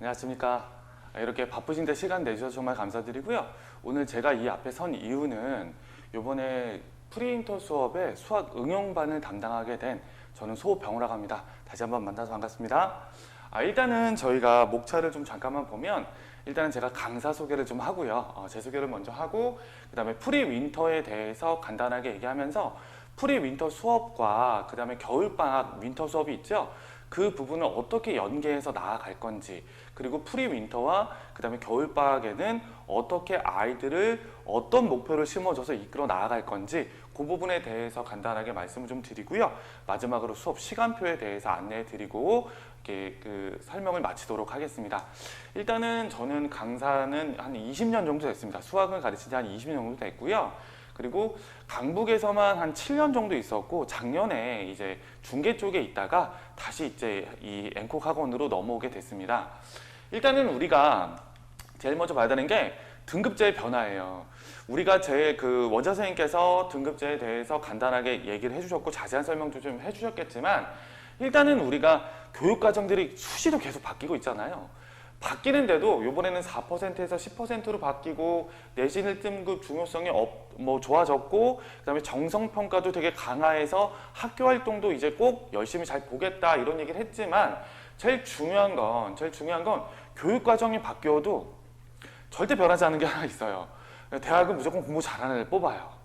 안녕하십니까. 이렇게 바쁘신데 시간 내주셔서 정말 감사드리고요. 오늘 제가 이 앞에 선 이유는 이번에 프리인터 수업의 수학 응용반을 담당하게 된 저는 소병우라고 합니다. 다시 한번 만나서 반갑습니다. 일단은 저희가 목차를 좀 잠깐만 보면 일단은 제가 강사 소개를 좀 하고요. 제 소개를 먼저 하고 그 다음에 프리윈터에 대해서 간단하게 얘기하면서 프리윈터 수업과 그 다음에 겨울방학 윈터 수업이 있죠. 그 부분을 어떻게 연계해서 나아갈 건지, 그리고 프리윈터와 그 다음에 겨울방학에는 어떻게 아이들을 어떤 목표를 심어줘서 이끌어 나아갈 건지 그 부분에 대해서 간단하게 말씀을 좀 드리고요. 마지막으로 수업 시간표에 대해서 안내해 드리고 이렇게 설명을 마치도록 하겠습니다. 일단은 저는 강사는 한 20년 정도 됐습니다. 수학을 가르친 지 한 20년 정도 됐고요. 그리고 강북에서만 한 7년 정도 있었고 작년에 이제 중계 쪽에 있다가 다시 이제 이 앵콕 학원으로 넘어오게 됐습니다. 일단은 우리가 제일 먼저 봐야 되는 게 등급제의 변화예요. 우리가 제 원장 선생님께서 등급제에 대해서 간단하게 얘기를 해주셨고 자세한 설명도 좀 해주셨겠지만 일단은 우리가 교육과정들이 수시로 계속 바뀌고 있잖아요. 바뀌는데도 이번에는 4%에서 10%로 바뀌고 내신 1등급 중요성이 좋아졌고 그 다음에 정성평가도 되게 강화해서 학교 활동도 이제 꼭 열심히 잘 보겠다 이런 얘기를 했지만 제일 중요한 건 교육과정이 바뀌어도 절대 변하지 않는 게 하나 있어요. 대학은 무조건 공부 잘하는 애를 뽑아요.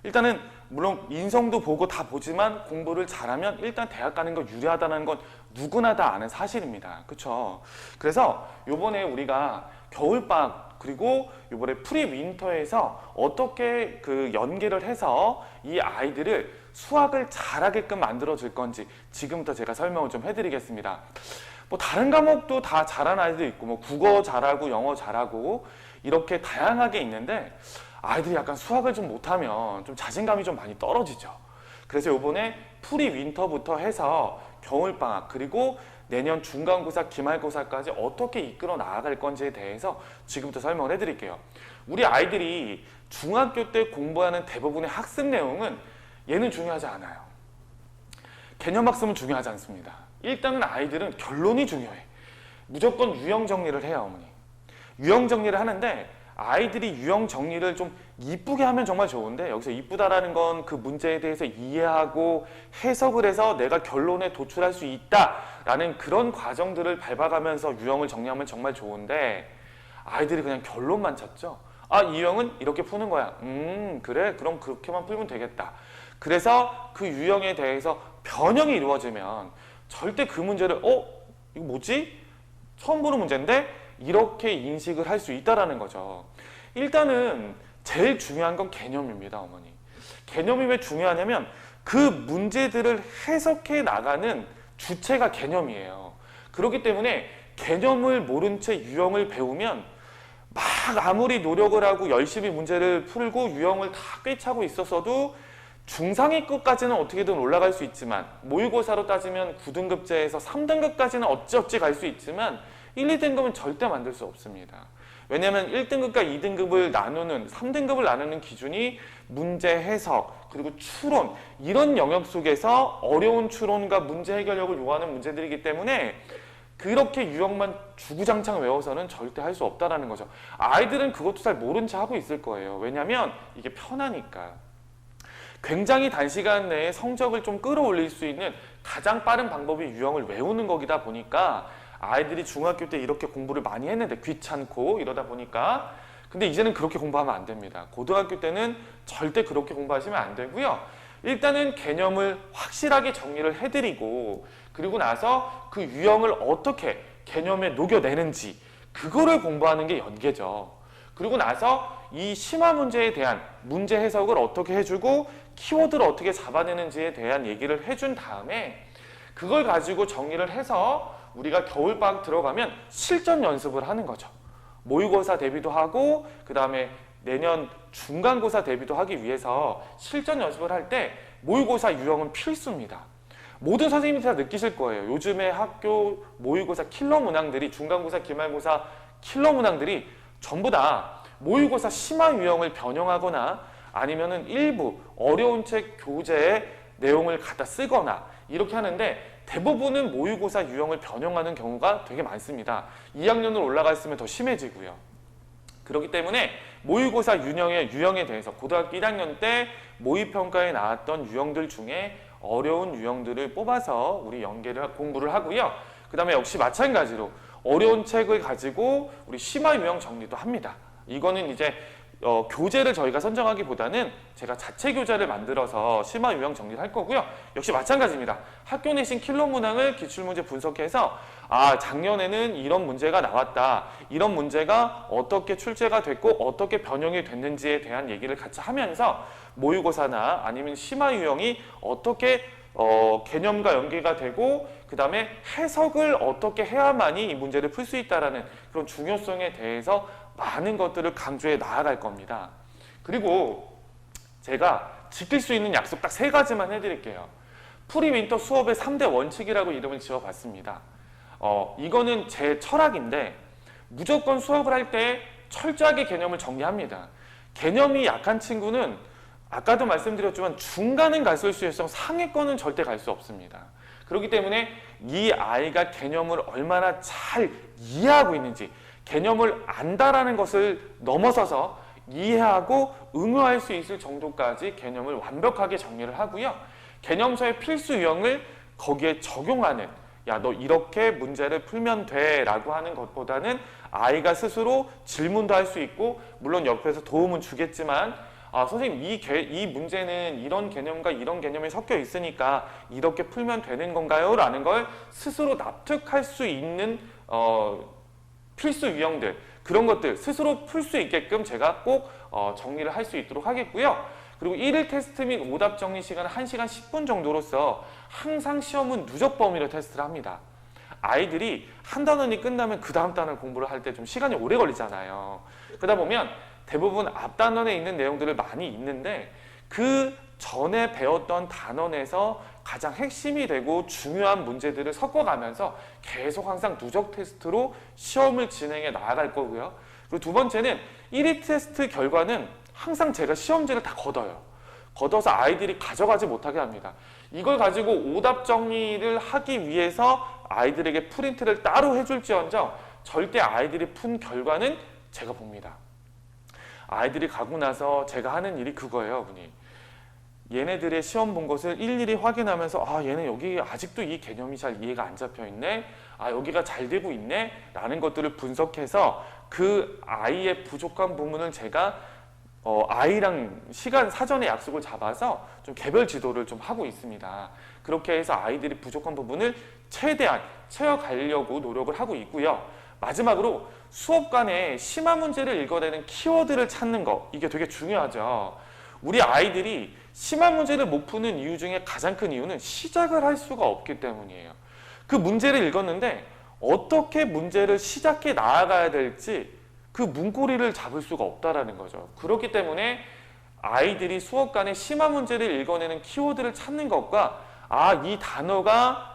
일단은 물론 인성도 보고 다 보지만 공부를 잘하면 일단 대학 가는 거 유리하다는 건 누구나 다 아는 사실입니다. 그렇죠? 그래서 요번에 우리가 겨울방학 그리고 요번에 프리윈터에서 어떻게 연계를 해서 이 아이들을 수학을 잘하게끔 만들어 줄 건지 지금부터 제가 설명을 좀 해드리겠습니다. 다른 과목도 다 잘하는 아이도 있고 국어 잘하고 영어 잘하고 이렇게 다양하게 있는데 아이들이 약간 수학을 좀 못하면 좀 자신감이 좀 많이 떨어지죠. 그래서 이번에 프리윈터부터 해서 겨울방학 그리고 내년 중간고사, 기말고사까지 어떻게 이끌어 나아갈 건지에 대해서 지금부터 설명을 해드릴게요. 우리 아이들이 중학교 때 공부하는 대부분의 학습 내용은 얘는 중요하지 않아요. 개념학습은 중요하지 않습니다. 일단은 아이들은 결론이 중요해. 무조건 유형 정리를 해요, 어머니. 유형 정리를 하는데 아이들이 유형 정리를 좀 이쁘게 하면 정말 좋은데 여기서 이쁘다라는 건 그 문제에 대해서 이해하고 해석을 해서 내가 결론에 도출할 수 있다라는 그런 과정들을 밟아가면서 유형을 정리하면 정말 좋은데 아이들이 그냥 결론만 찾죠. 이 유형은 이렇게 푸는 거야. 그래? 그럼 그렇게만 풀면 되겠다. 그래서 그 유형에 대해서 변형이 이루어지면 절대 그 문제를 이거 뭐지? 처음 보는 문제인데? 이렇게 인식을 할 수 있다는 거죠. 일단은 제일 중요한 건 개념입니다, 어머니. 개념이 왜 중요하냐면 그 문제들을 해석해 나가는 주체가 개념이에요. 그렇기 때문에 개념을 모른 채 유형을 배우면 막 아무리 노력을 하고 열심히 문제를 풀고 유형을 다 꿰차고 있었어도 중상위급까지는 어떻게든 올라갈 수 있지만 모의고사로 따지면 9등급제에서 3등급까지는 어찌어찌 갈 수 있지만 1, 2등급은 절대 만들 수 없습니다. 왜냐하면 1등급과 2등급을 나누는 3등급을 나누는 기준이 문제 해석 그리고 추론 이런 영역 속에서 어려운 추론과 문제 해결력을 요하는 문제들이기 때문에 그렇게 유형만 주구장창 외워서는 절대 할 수 없다는 거죠. 아이들은 그것도 잘 모른 채 하고 있을 거예요. 왜냐하면 이게 편하니까. 굉장히 단시간 내에 성적을 좀 끌어올릴 수 있는 가장 빠른 방법이 유형을 외우는 거기다 보니까 아이들이 중학교 때 이렇게 공부를 많이 했는데 귀찮고 이러다 보니까 근데 이제는 그렇게 공부하면 안 됩니다. 고등학교 때는 절대 그렇게 공부하시면 안 되고요. 일단은 개념을 확실하게 정리를 해드리고 그리고 나서 그 유형을 어떻게 개념에 녹여내는지 그거를 공부하는 게 연계죠. 그리고 나서 이 심화 문제에 대한 문제 해석을 어떻게 해주고 키워드를 어떻게 잡아내는지에 대한 얘기를 해준 다음에 그걸 가지고 정리를 해서 우리가 겨울방학 들어가면 실전 연습을 하는 거죠. 모의고사 대비도 하고 그 다음에 내년 중간고사 대비도 하기 위해서 실전 연습을 할 때 모의고사 유형은 필수입니다. 모든 선생님들이 다 느끼실 거예요. 요즘에 학교 모의고사 킬러 문항들이 중간고사, 기말고사 킬러 문항들이 전부 다 모의고사 심화 유형을 변형하거나 아니면은 일부 어려운 책 교재의 내용을 갖다 쓰거나 이렇게 하는데 대부분은 모의고사 유형을 변형하는 경우가 되게 많습니다. 2학년으로 올라가 있으면 더 심해지고요. 그렇기 때문에 모의고사 유형에 대해서 고등학교 1학년 때 모의평가에 나왔던 유형들 중에 어려운 유형들을 뽑아서 우리 공부를 하고요. 그 다음에 역시 마찬가지로 어려운 책을 가지고 우리 심화 유형 정리도 합니다. 이거는 이제 교재를 저희가 선정하기보다는 제가 자체 교재를 만들어서 심화 유형 정리를 할 거고요. 역시 마찬가지입니다. 학교 내신 킬러 문항을 기출문제 분석해서 작년에는 이런 문제가 나왔다. 이런 문제가 어떻게 출제가 됐고 어떻게 변형이 됐는지에 대한 얘기를 같이 하면서 모의고사나 아니면 심화 유형이 어떻게 개념과 연계가 되고 그 다음에 해석을 어떻게 해야만이 이 문제를 풀 수 있다는 그런 중요성에 대해서 많은 것들을 강조해 나아갈 겁니다. 그리고 제가 지킬 수 있는 약속 딱 3가지만 해드릴게요. 프리윈터 수업의 3대 원칙이라고 이름을 지어봤습니다. 이거는 제 철학인데 무조건 수업을 할 때 철저하게 개념을 정리합니다. 개념이 약한 친구는 아까도 말씀드렸지만 중간은 갔을 수 있어서 상위권은 절대 갈 수 없습니다. 그렇기 때문에 이 아이가 개념을 얼마나 잘 이해하고 있는지 개념을 안다라는 것을 넘어서서 이해하고 응용할 수 있을 정도까지 개념을 완벽하게 정리를 하고요. 개념서의 필수 유형을 거기에 적용하는 야, 너 이렇게 문제를 풀면 돼 라고 하는 것보다는 아이가 스스로 질문도 할 수 있고 물론 옆에서 도움은 주겠지만 선생님 이 문제는 이런 개념과 이런 개념이 섞여 있으니까 이렇게 풀면 되는 건가요? 라는 걸 스스로 납득할 수 있는 필수 유형들 그런 것들 스스로 풀 수 있게끔 제가 꼭 정리를 할 수 있도록 하겠고요. 그리고 1일 테스트 및 오답 정리 시간은 1시간 10분 정도로서 항상 시험은 누적 범위로 테스트를 합니다. 아이들이 한 단원이 끝나면 그 다음 단원 공부를 할 때 좀 시간이 오래 걸리잖아요. 그러다 보면 대부분 앞 단원에 있는 내용들을 많이 읽는데 그 전에 배웠던 단원에서 가장 핵심이 되고 중요한 문제들을 섞어가면서 계속 항상 누적 테스트로 시험을 진행해 나아갈 거고요. 그리고 두 번째는 1위 테스트 결과는 항상 제가 시험지를 다 걷어요. 걷어서 아이들이 가져가지 못하게 합니다. 이걸 가지고 오답 정리를 하기 위해서 아이들에게 프린트를 따로 해줄지언정 절대 아이들이 푼 결과는 제가 봅니다. 아이들이 가고 나서 제가 하는 일이 그거예요, 어머니. 얘네들의 시험 본 것을 일일이 확인하면서 얘는 여기 아직도 이 개념이 잘 이해가 안 잡혀 있네. 여기가 잘 되고 있네. 라는 것들을 분석해서 그 아이의 부족한 부분을 제가 아이랑 사전에 약속을 잡아서 좀 개별 지도를 좀 하고 있습니다. 그렇게 해서 아이들이 부족한 부분을 최대한 채워가려고 노력을 하고 있고요. 마지막으로 수업간에 심화 문제를 읽어내는 키워드를 찾는 거 이게 되게 중요하죠. 우리 아이들이 심화 문제를 못 푸는 이유 중에 가장 큰 이유는 시작을 할 수가 없기 때문이에요. 그 문제를 읽었는데 어떻게 문제를 시작해 나아가야 될지 그 문고리를 잡을 수가 없다라는 거죠. 그렇기 때문에 아이들이 수업간에 심화 문제를 읽어내는 키워드를 찾는 것과 이 단어가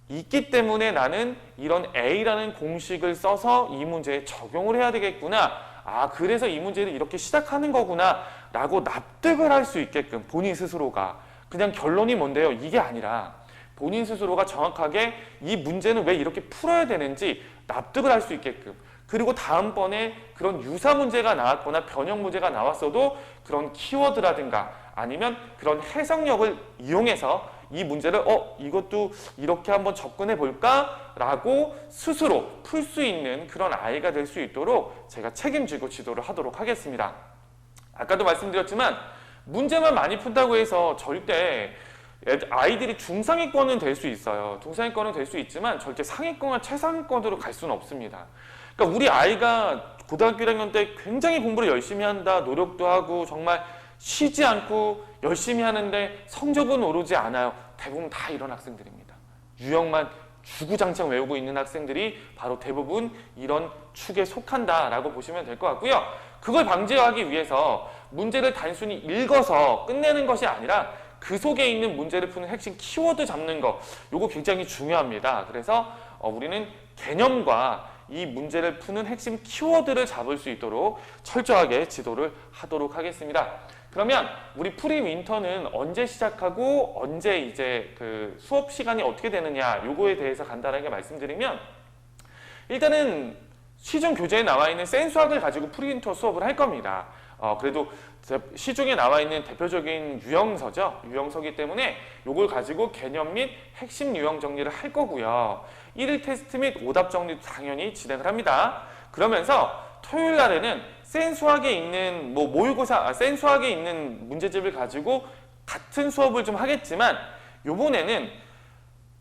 있기 때문에 나는 이런 A라는 공식을 써서 이 문제에 적용을 해야 되겠구나. 그래서 이 문제를 이렇게 시작하는 거구나 라고 납득을 할 수 있게끔 본인 스스로가 그냥 결론이 뭔데요? 이게 아니라 본인 스스로가 정확하게 이 문제는 왜 이렇게 풀어야 되는지 납득을 할 수 있게끔 그리고 다음번에 그런 유사 문제가 나왔거나 변형 문제가 나왔어도 그런 키워드라든가 아니면 그런 해석력을 이용해서 이 문제를 이것도 이렇게 한번 접근해 볼까? 라고 스스로 풀 수 있는 그런 아이가 될 수 있도록 제가 책임지고 지도를 하도록 하겠습니다. 아까도 말씀드렸지만 문제만 많이 푼다고 해서 절대 아이들이 중상위권은 될 수 있어요. 중상위권은 될 수 있지만 절대 상위권과 최상위권으로 갈 수는 없습니다. 그러니까 우리 아이가 고등학교 1학년 때 굉장히 공부를 열심히 한다, 노력도 하고 정말 쉬지 않고 열심히 하는데 성적은 오르지 않아요. 대부분 다 이런 학생들입니다. 유형만 주구장창 외우고 있는 학생들이 바로 대부분 이런 축에 속한다라고 보시면 될 것 같고요. 그걸 방지하기 위해서 문제를 단순히 읽어서 끝내는 것이 아니라 그 속에 있는 문제를 푸는 핵심 키워드 잡는 거 이거 굉장히 중요합니다. 그래서 우리는 개념과 이 문제를 푸는 핵심 키워드를 잡을 수 있도록 철저하게 지도를 하도록 하겠습니다. 그러면 우리 프리윈터는 언제 시작하고 언제 이제 그 수업 시간이 어떻게 되느냐 요거에 대해서 간단하게 말씀드리면 일단은 시중 교재에 나와 있는 센수학을 가지고 프리윈터 수업을 할 겁니다. 그래도 시중에 나와 있는 대표적인 유형서죠. 유형서기 때문에 요걸 가지고 개념 및 핵심 유형 정리를 할 거고요. 1일 테스트 및 오답 정리도 당연히 진행을 합니다. 그러면서 토요일 날에는 센수학에 있는 센수학에 있는 문제집을 가지고 같은 수업을 좀 하겠지만 요번에는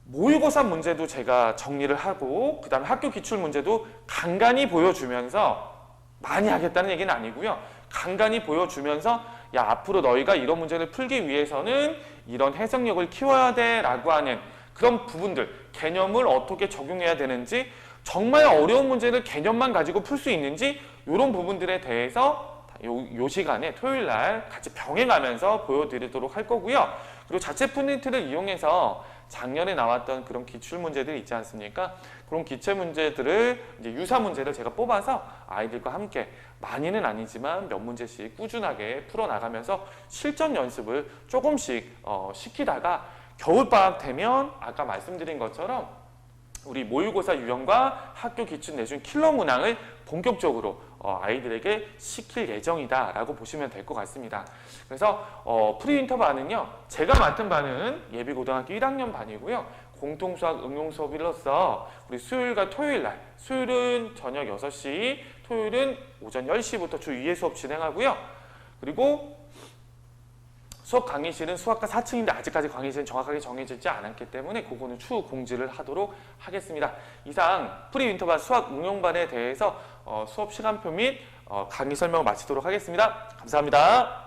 모의고사 문제도 제가 정리를 하고 그 다음에 학교 기출 문제도 간간히 보여주면서 많이 하겠다는 얘기는 아니고요. 간간히 보여주면서 야 앞으로 너희가 이런 문제를 풀기 위해서는 이런 해석력을 키워야 돼 라고 하는 그런 부분들 개념을 어떻게 적용해야 되는지 정말 어려운 문제를 개념만 가지고 풀 수 있는지 이런 부분들에 대해서 요 시간에 토요일 날 같이 병행하면서 보여드리도록 할 거고요. 그리고 자체 프린트를 이용해서 작년에 나왔던 그런 기출 문제들 있지 않습니까? 그런 기출 문제들을 이제 유사 문제를 제가 뽑아서 아이들과 함께 많이는 아니지만 몇 문제씩 꾸준하게 풀어나가면서 실전 연습을 조금씩 시키다가 겨울방학 되면 아까 말씀드린 것처럼 우리 모의고사 유형과 학교 기출 내준 킬러 문항을 본격적으로 아이들에게 시킬 예정이다라고 보시면 될 것 같습니다. 그래서 프리윈터 반은요. 제가 맡은 반은 예비고등학교 1학년 반이고요. 공통수학 응용 수업으로서 우리 수요일과 토요일 날 수요일은 저녁 6시, 토요일은 오전 10시부터 주 2회 수업 진행하고요. 그리고 수업 강의실은 수학과 4층인데 아직까지 강의실은 정확하게 정해지지 않았기 때문에 그거는 추후 공지를 하도록 하겠습니다. 이상 프리윈터반 수학 응용반에 대해서 수업 시간표 및 강의 설명을 마치도록 하겠습니다. 감사합니다.